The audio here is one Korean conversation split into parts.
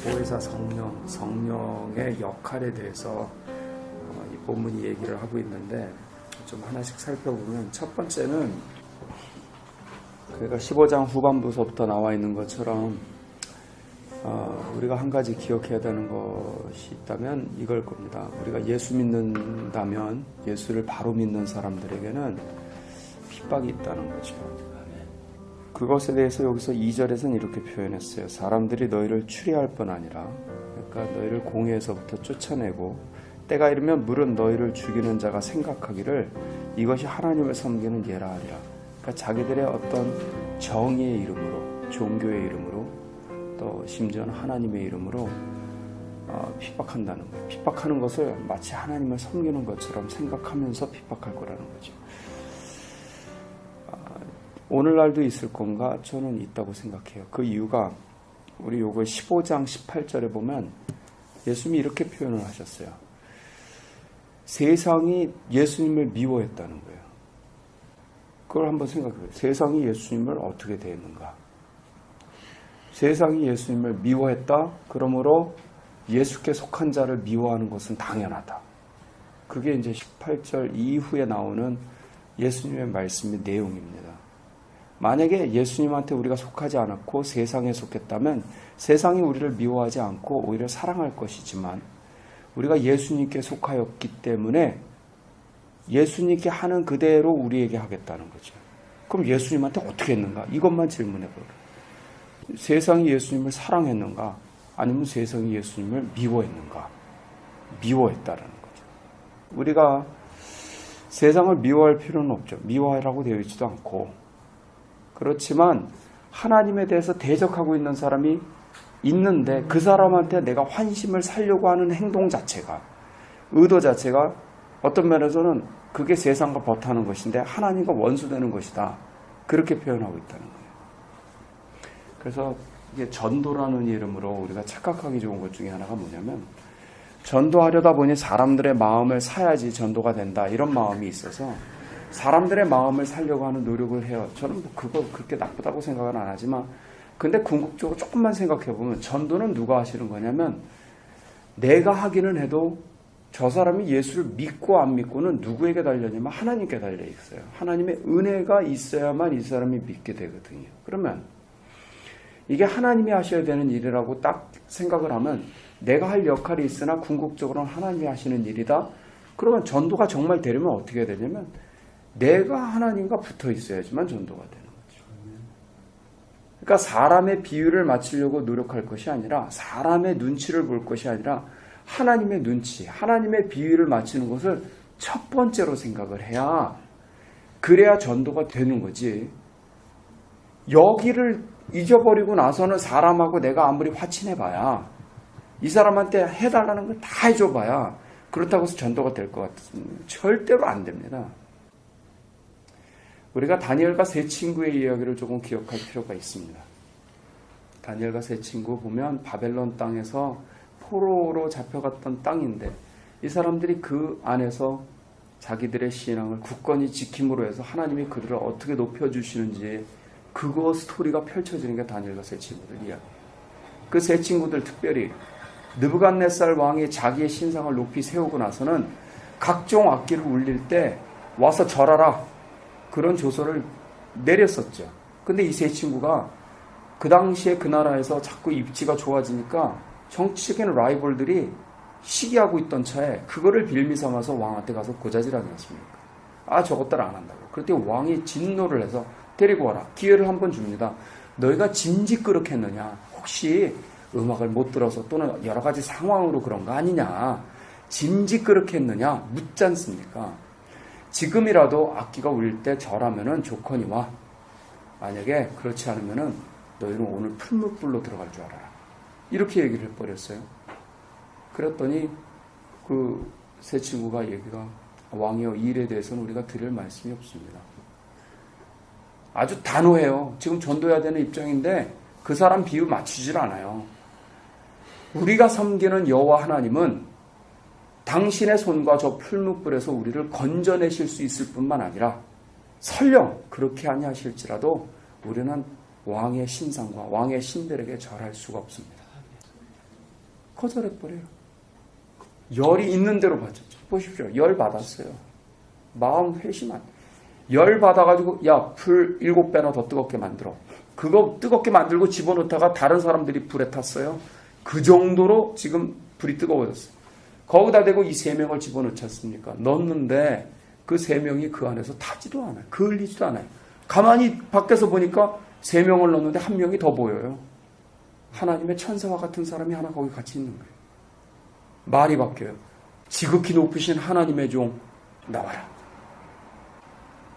보혜사 성령의 역할에 대해서 이 본문이 얘기를 하고 있는데 좀 하나씩 살펴보면 첫 번째는 그러니까 15장 후반부서부터 나와 있는 것처럼 우리가 한 가지 기억해야 되는 것이 있다면 이걸 겁니다. 우리가 예수 믿는다면 예수를 바로 믿는 사람들에게는 핍박이 있다는 거죠. 그것에 대해서 여기서 2절에서는 이렇게 표현했어요. 사람들이 너희를 추리할 뿐 아니라, 그러니까 너희를 공회에서부터 쫓아내고 때가 이르면 물은 너희를 죽이는 자가 생각하기를 이것이 하나님을 섬기는 예라 하리라. 그러니까 자기들의 어떤 정의의 이름으로, 종교의 이름으로, 또 심지어는 하나님의 이름으로 핍박한다는 거예요. 핍박하는 것을 마치 하나님을 섬기는 것처럼 생각하면서 핍박할 거라는 거죠. 오늘날도 있을 건가? 저는 있다고 생각해요. 그 이유가 우리 요거 15장 18절에 보면 예수님이 이렇게 표현을 하셨어요. 세상이 예수님을 미워했다는 거예요. 그걸 한번 생각해요. 세상이 예수님을 어떻게 대했는가? 세상이 예수님을 미워했다? 그러므로 예수께 속한 자를 미워하는 것은 당연하다. 그게 이제 18절 이후에 나오는 예수님의 말씀의 내용입니다. 만약에 예수님한테 우리가 속하지 않았고 세상에 속했다면 세상이 우리를 미워하지 않고 오히려 사랑할 것이지만 우리가 예수님께 속하였기 때문에 예수님께 하는 그대로 우리에게 하겠다는 거죠. 그럼 예수님한테 어떻게 했는가? 이것만 질문해 보라. 세상이 예수님을 사랑했는가? 아니면 세상이 예수님을 미워했는가? 미워했다라는 거죠. 우리가 세상을 미워할 필요는 없죠. 미워하라고 되어 있지도 않고. 그렇지만 하나님에 대해서 대적하고 있는 사람이 있는데 그 사람한테 내가 환심을 사려고 하는 행동 자체가, 의도 자체가 어떤 면에서는 그게 세상과 버타는 것인데 하나님과 원수되는 것이다. 그렇게 표현하고 있다는 거예요. 그래서 이게 전도라는 이름으로 우리가 착각하기 좋은 것 중에 하나가 뭐냐면 전도하려다 보니 사람들의 마음을 사야지 전도가 된다. 이런 마음이 있어서 사람들의 마음을 살려고 하는 노력을 해요. 저는 뭐 그거 그렇게 나쁘다고 생각은 안 하지만 근데 궁극적으로 조금만 생각해 보면 전도는 누가 하시는 거냐면 내가 하기는 해도 저 사람이 예수를 믿고 안 믿고는 누구에게 달려냐면 하나님께 달려 있어요. 하나님의 은혜가 있어야만 이 사람이 믿게 되거든요. 그러면 이게 하나님이 하셔야 되는 일이라고 딱 생각을 하면 내가 할 역할이 있으나 궁극적으로는 하나님이 하시는 일이다. 그러면 전도가 정말 되려면 어떻게 해야 되냐면 내가 하나님과 붙어 있어야지만 전도가 되는 거죠. 그러니까 사람의 비율을 맞추려고 노력할 것이 아니라 사람의 눈치를 볼 것이 아니라 하나님의 눈치, 하나님의 비율을 맞추는 것을 첫 번째로 생각을 해야 그래야 전도가 되는 거지. 여기를 잊어버리고 나서는 사람하고 내가 아무리 화친해봐야 이 사람한테 해달라는 걸 다 해줘봐야 그렇다고 해서 전도가 될 것 같으면 절대로 안 됩니다. 우리가 다니엘과 세 친구의 이야기를 조금 기억할 필요가 있습니다. 다니엘과 세 친구 보면 바벨론 땅에서 포로로 잡혀갔던 땅인데 이 사람들이 그 안에서 자기들의 신앙을 굳건히 지킴으로 해서 하나님이 그들을 어떻게 높여주시는지 그거 스토리가 펼쳐지는 게 다니엘과 세 친구들 이야기예요. 그 세 친구들 특별히 느부갓네살 왕이 자기의 신상을 높이 세우고 나서는 각종 악기를 울릴 때 와서 절하라 그런 조서를 내렸었죠. 근데 이 세 친구가 그 당시에 그 나라에서 자꾸 입지가 좋아지니까 정치적인 라이벌들이 시기하고 있던 차에 그거를 빌미 삼아서 왕한테 가서 고자질하지 않습니까? 아, 저것들 안 한다고. 그랬더니 왕이 진노를 해서 데리고 와라. 기회를 한 번 줍니다. 너희가 짐짓그릇했느냐? 혹시 음악을 못 들어서 또는 여러 가지 상황으로 그런 거 아니냐? 짐짓그릇했느냐? 묻지 않습니까? 지금이라도 악기가 울릴 때 절하면은 조건이와 만약에 그렇지 않으면은 너희는 오늘 풀무불로 들어갈 줄 알아라. 이렇게 얘기를 해버렸어요. 그랬더니 그 세 친구가 얘기가 왕이여 이 일에 대해서는 우리가 드릴 말씀이 없습니다. 아주 단호해요. 지금 전도해야 되는 입장인데 그 사람 비유 맞추질 않아요. 우리가 섬기는 여호와 하나님은 당신의 손과 저 풀무불에서 우리를 건져내실 수 있을 뿐만 아니라 설령 그렇게 아니하실지라도 우리는 왕의 신상과 왕의 신들에게 절할 수가 없습니다. 거절해버려요. 열이 있는 대로 받았죠. 보십시오. 열 받았어요. 마음 회심한. 열 받아가지고 야, 불 7배나 더 뜨겁게 만들어. 그거 뜨겁게 만들고 집어넣다가 다른 사람들이 불에 탔어요. 그 정도로 지금 불이 뜨거워졌어요. 거기다 대고 이 3명을 집어넣지 않습니까? 넣었는데 그 3명이 그 안에서 타지도 않아요. 그을리지도 않아요. 가만히 밖에서 보니까 3명을 넣었는데 1명이 더 보여요. 하나님의 천사와 같은 사람이 하나 거기 같이 있는 거예요. 말이 바뀌어요. 지극히 높으신 하나님의 종 나와라.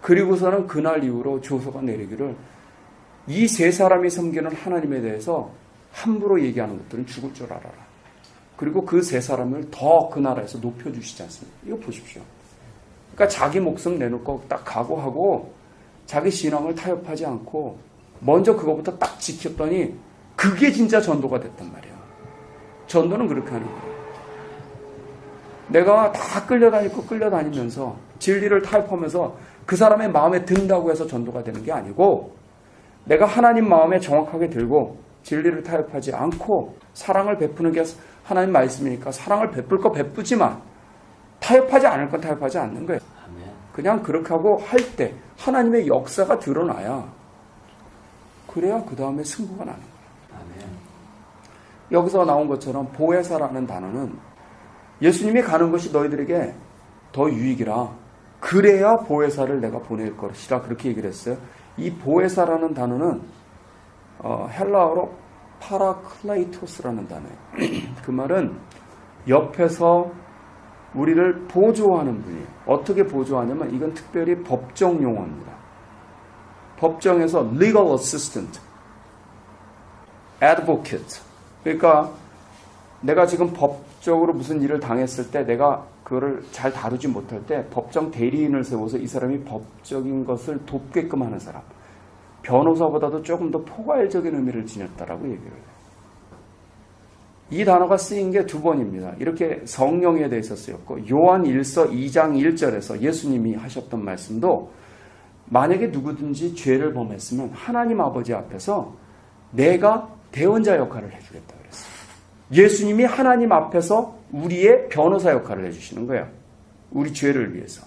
그리고서는 그날 이후로 조서가 내리기를 이 3사람이 섬기는 하나님에 대해서 함부로 얘기하는 것들은 죽을 줄 알아라. 그리고 그 3사람을 더 그 나라에서 높여주시지 않습니까? 이거 보십시오. 그러니까 자기 목숨 내놓고 딱 각오하고 자기 신앙을 타협하지 않고 먼저 그거부터 딱 지켰더니 그게 진짜 전도가 됐단 말이에요. 전도는 그렇게 하는 거예요. 내가 다 끌려다니면서 진리를 타협하면서 그 사람의 마음에 든다고 해서 전도가 되는 게 아니고 내가 하나님 마음에 정확하게 들고 진리를 타협하지 않고 사랑을 베푸는 게 하나님 말씀이니까 사랑을 베풀 거 베푸지만 타협하지 않을 건 타협하지 않는 거예요. 그냥 그렇게 하고 할 때 하나님의 역사가 드러나야 그래야 그 다음에 승부가 나는 거예요. 여기서 나온 것처럼 보혜사라는 단어는 예수님이 가는 것이 너희들에게 더 유익이라 그래야 보혜사를 내가 보낼 것이라 그렇게 얘기를 했어요. 이 보혜사라는 단어는 헬라어로 파라클레이토스라는 단어예요. 그 말은 옆에서 우리를 보조하는 분이에요. 어떻게 보조하냐면 이건 특별히 법정 용어입니다. 법정에서 legal assistant, advocate. 그러니까 내가 지금 법적으로 무슨 일을 당했을 때 내가 그거를 잘 다루지 못할 때 법정 대리인을 세워서 이 사람이 법적인 것을 돕게끔 하는 사람. 변호사보다도 조금 더 포괄적인 의미를 지녔다라고 얘기를 해요. 이 단어가 쓰인 게 2번입니다. 이렇게 성령에 대해서 쓰였고 요한 1서 2장 1절에서 예수님이 하셨던 말씀도 만약에 누구든지 죄를 범했으면 하나님 아버지 앞에서 내가 대언자 역할을 해주겠다 그랬어요. 예수님이 하나님 앞에서 우리의 변호사 역할을 해주시는 거예요. 우리 죄를 위해서.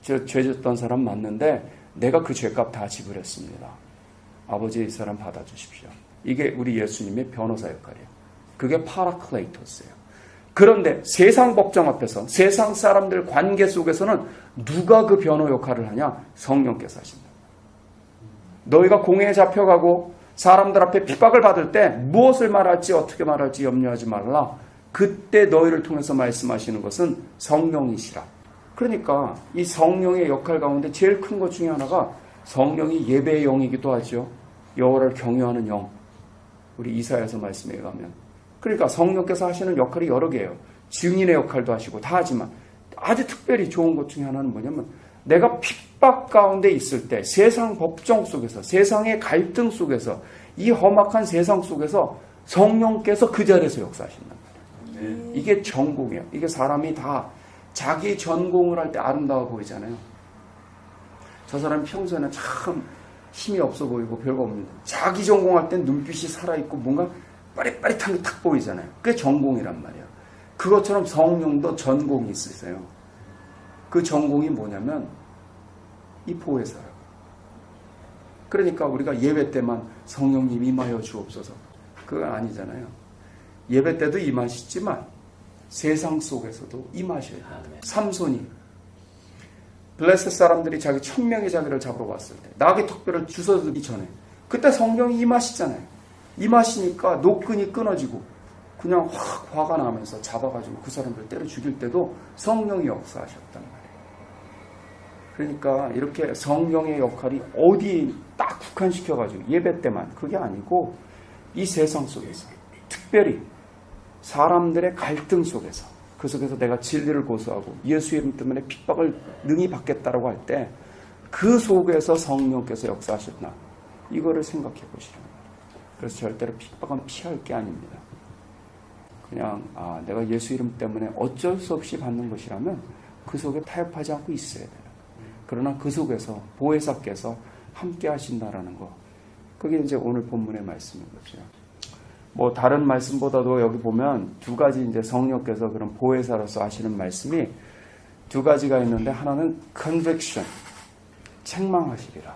저 죄 졌던 사람 맞는데 내가 그 죄값 다 지불했습니다. 아버지 이 사람 받아주십시오. 이게 우리 예수님의 변호사 역할이에요. 그게 파라클레이토스예요. 그런데 세상 법정 앞에서 세상 사람들 관계 속에서는 누가 그 변호 역할을 하냐? 성령께서 하신다. 너희가 공회에 잡혀가고 사람들 앞에 핍박을 받을 때 무엇을 말할지 어떻게 말할지 염려하지 말라. 그때 너희를 통해서 말씀하시는 것은 성령이시라. 그러니까 이 성령의 역할 가운데 제일 큰 것 중에 하나가 성령이 예배의 영이기도 하죠. 여호와를 경외하는 영. 우리 이사야서 말씀에 가면. 그러니까 성령께서 하시는 역할이 여러 개예요. 증인의 역할도 하시고 다 하지만 아주 특별히 좋은 것 중에 하나는 뭐냐면 내가 핍박 가운데 있을 때 세상 법정 속에서 세상의 갈등 속에서 이 험악한 세상 속에서 성령께서 그 자리에서 역사하신단 말이에요. 이게 전공이에요. 이게 사람이 다 자기 전공을 할 때 아름다워 보이잖아요. 저 사람 평소에는 참 힘이 없어 보이고 별거 없는데 자기 전공할 땐 눈빛이 살아있고 뭔가 빠릿빠릿한 게 탁 보이잖아요. 그게 전공이란 말이에요. 그것처럼 성령도 전공이 있으세요. 그 전공이 뭐냐면 이 보혜사예요. 그러니까 우리가 예배 때만 성령님 임하여 주옵소서 그건 아니잖아요. 예배 때도 임하시지만 세상 속에서도 임하셔야 돼요. 삼손이 블레셋 사람들이 자기 1000명의 자기를 잡으러 왔을 때 나귀 턱뼈를 주워들기 전에 그때 성령이 임하시잖아요. 임하시니까 노끈이 끊어지고 그냥 확 화가 나면서 잡아가지고 그 사람들 때려 죽일 때도 성령이 역사하셨단 말이에요. 그러니까 이렇게 성령의 역할이 어디 딱 국한시켜가지고 예배 때만 그게 아니고 이 세상 속에서 특별히 사람들의 갈등 속에서 그 속에서 내가 진리를 고수하고 예수 이름 때문에 핍박을 능히 받겠다라고 할 때 그 속에서 성령께서 역사하셨나 이거를 생각해 보시라는 거예요. 그래서 절대로 핍박은 피할 게 아닙니다. 그냥 내가 예수 이름 때문에 어쩔 수 없이 받는 것이라면 그 속에 타협하지 않고 있어야 돼요. 그러나 그 속에서 보혜사께서 함께 하신다라는 거 그게 이제 오늘 본문의 말씀인 거죠. 뭐 다른 말씀보다도 여기 보면 두 가지 이제 성령께서 그런 보혜사로서 하시는 말씀이 두 가지가 있는데, 하나는 conviction, 책망하시리라.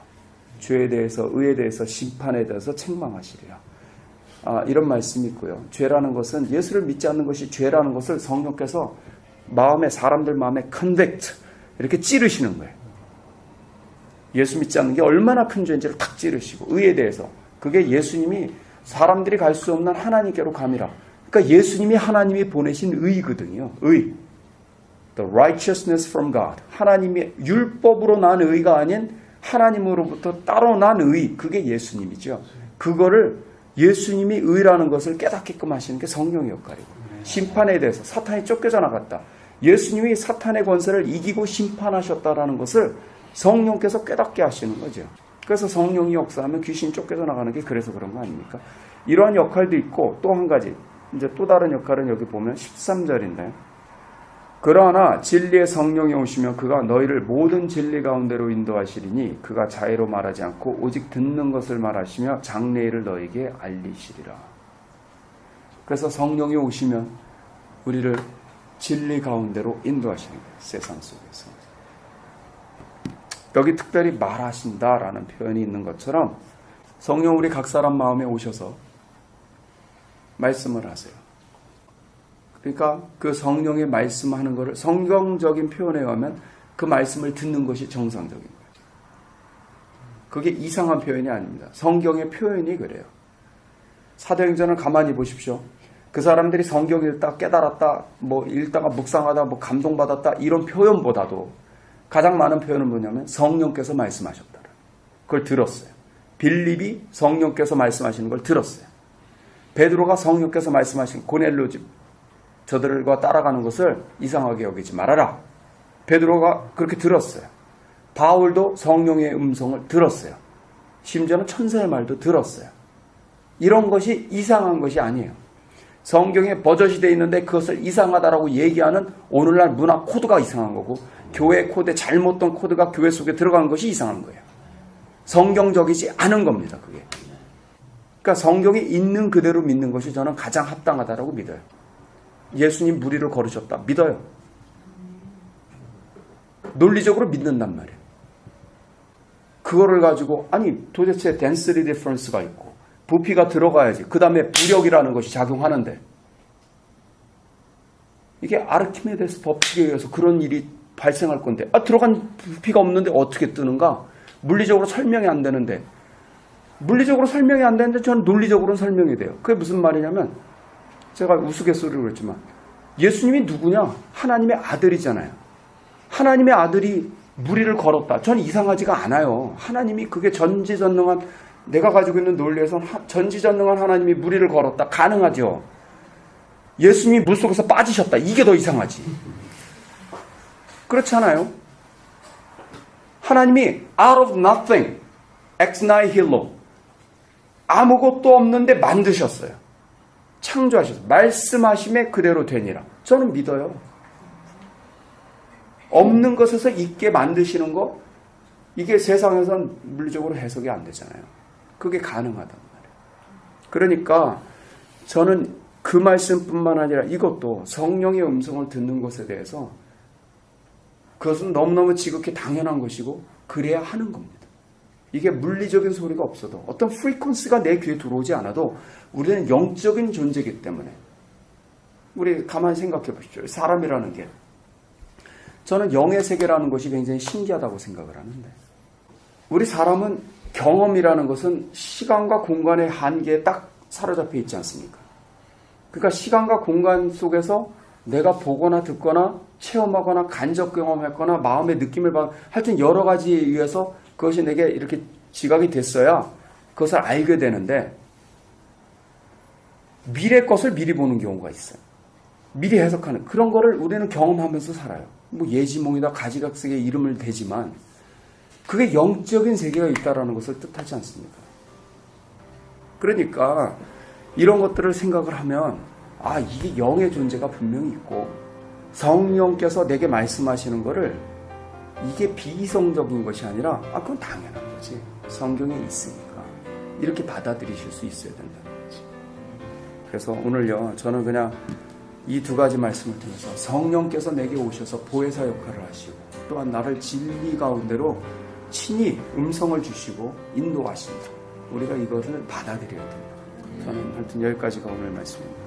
죄에 대해서, 의에 대해서, 심판에 대해서 책망하시리라. 이런 말씀이 있고요. 죄라는 것은, 예수를 믿지 않는 것이 죄라는 것을 성령께서 사람들 마음에 convict, 이렇게 찌르시는 거예요. 예수 믿지 않는 게 얼마나 큰 죄인지를 탁 찌르시고, 의에 대해서, 그게 예수님이 사람들이 갈 수 없는 하나님께로 감이라. 그러니까 예수님이 하나님이 보내신 의거든요. 의. The righteousness from God. 하나님의 율법으로 난 의가 아닌 하나님으로부터 따로 난 의. 그게 예수님이죠. 그거를 예수님이 의라는 것을 깨닫게끔 하시는 게 성령의 역할이고, 심판에 대해서 사탄이 쫓겨져 나갔다. 예수님이 사탄의 권세를 이기고 심판하셨다라는 것을 성령께서 깨닫게 하시는 거죠. 그래서 성령이 역사하면 귀신이 쫓겨져 나가는 게 그래서 그런 거 아닙니까? 이러한 역할도 있고, 또 한 가지, 이제 또 다른 역할은 여기 보면 13절인데, 그러나 진리의 성령이 오시면 그가 너희를 모든 진리 가운데로 인도하시리니 그가 자의로 말하지 않고 오직 듣는 것을 말하시며 장래일을 너희에게 알리시리라. 그래서 성령이 오시면 우리를 진리 가운데로 인도하시는 거예요. 세상 속에서. 여기 특별히 말하신다라는 표현이 있는 것처럼 성령 우리 각 사람 마음에 오셔서 말씀을 하세요. 그러니까 그 성령의 말씀하는 것을 성경적인 표현에 의하면 그 말씀을 듣는 것이 정상적인 거예요. 그게 이상한 표현이 아닙니다. 성경의 표현이 그래요. 사도행전을 가만히 보십시오. 그 사람들이 성경 읽다 깨달았다, 뭐 읽다가 묵상하다 뭐 감동받았다, 이런 표현보다도 가장 많은 표현은 뭐냐면 성령께서 말씀하셨다. 그걸 들었어요. 빌립이 성령께서 말씀하시는 걸 들었어요. 베드로가 성령께서 말씀하신 고넬료 집 저들과 따라가는 것을 이상하게 여기지 말아라. 베드로가 그렇게 들었어요. 바울도 성령의 음성을 들었어요. 심지어는 천사의 말도 들었어요. 이런 것이 이상한 것이 아니에요. 성경에 버젓이 되어 있는데 그것을 이상하다라고 얘기하는 오늘날 문화 코드가 이상한 거고, 교회 코드에 잘못된 코드가 교회 속에 들어간 것이 이상한 거예요. 성경적이지 않은 겁니다, 그게. 그러니까 성경에 있는 그대로 믿는 것이 저는 가장 합당하다라고 믿어요. 예수님 무리를 걸으셨다. 믿어요. 논리적으로 믿는단 말이에요. 그거를 가지고 아니 도대체 density difference가 있고 부피가 들어가야지. 그 다음에 부력이라는 것이 작용하는데, 이게 아르키메데스 법칙에 의해서 그런 일이 발생할 건데, 들어간 부피가 없는데 어떻게 뜨는가? 물리적으로 설명이 안 되는데, 물리적으로 설명이 안 되는데 저는 논리적으로는 설명이 돼요. 그게 무슨 말이냐면, 제가 우스갯소리로 그랬지만 예수님이 누구냐? 하나님의 아들이잖아요. 하나님의 아들이 무리를 걸었다. 저는 이상하지가 않아요. 하나님이 그게 전지전능한, 내가 가지고 있는 논리에서는 전지전능한 하나님이 무리를 걸었다. 가능하죠. 예수님이 물속에서 빠지셨다. 이게 더 이상하지. 그렇지 않아요? 하나님이 out of nothing, ex nihilo, 아무것도 없는데 만드셨어요. 창조하셨어요. 말씀하심에 그대로 되니라. 저는 믿어요. 없는 것에서 있게 만드시는 거, 이게 세상에선 물리적으로 해석이 안 되잖아요. 그게 가능하단 말이에요. 그러니까 저는 그 말씀뿐만 아니라 이것도 성령의 음성을 듣는 것에 대해서 그것은 너무너무 지극히 당연한 것이고 그래야 하는 겁니다. 이게 물리적인 소리가 없어도, 어떤 프리퀀시가 내 귀에 들어오지 않아도 우리는 영적인 존재이기 때문에, 우리 가만히 생각해 보십시오. 사람이라는 게, 저는 영의 세계라는 것이 굉장히 신기하다고 생각을 하는데, 우리 사람은 경험이라는 것은 시간과 공간의 한계에 딱 사로잡혀 있지 않습니까? 그러니까 시간과 공간 속에서 내가 보거나 듣거나 체험하거나 간접 경험했거나 마음의 느낌을 받, 하여튼 여러 가지에 의해서 그것이 내게 이렇게 지각이 됐어야 그것을 알게 되는데, 미래 것을 미리 보는 경우가 있어요. 미리 해석하는 그런 거를 우리는 경험하면서 살아요. 뭐 예지몽이다 가지각색의 이름을 대지만 그게 영적인 세계가 있다라는 것을 뜻하지 않습니까? 그러니까 이런 것들을 생각을 하면, 이게 영의 존재가 분명히 있고 성령께서 내게 말씀하시는 거를, 이게 비이성적인 것이 아니라 그건 당연한 거지. 성경에 있으니까 이렇게 받아들이실 수 있어야 된다는 거지. 그래서 오늘요, 저는 그냥 이 두 가지 말씀을 통해서 성령께서 내게 오셔서 보혜사 역할을 하시고 또한 나를 진리 가운데로 친히 음성을 주시고 인도하신다. 우리가 이것을 받아들여야 됩니다. 저는 하여튼 여기까지가 오늘 말씀입니다.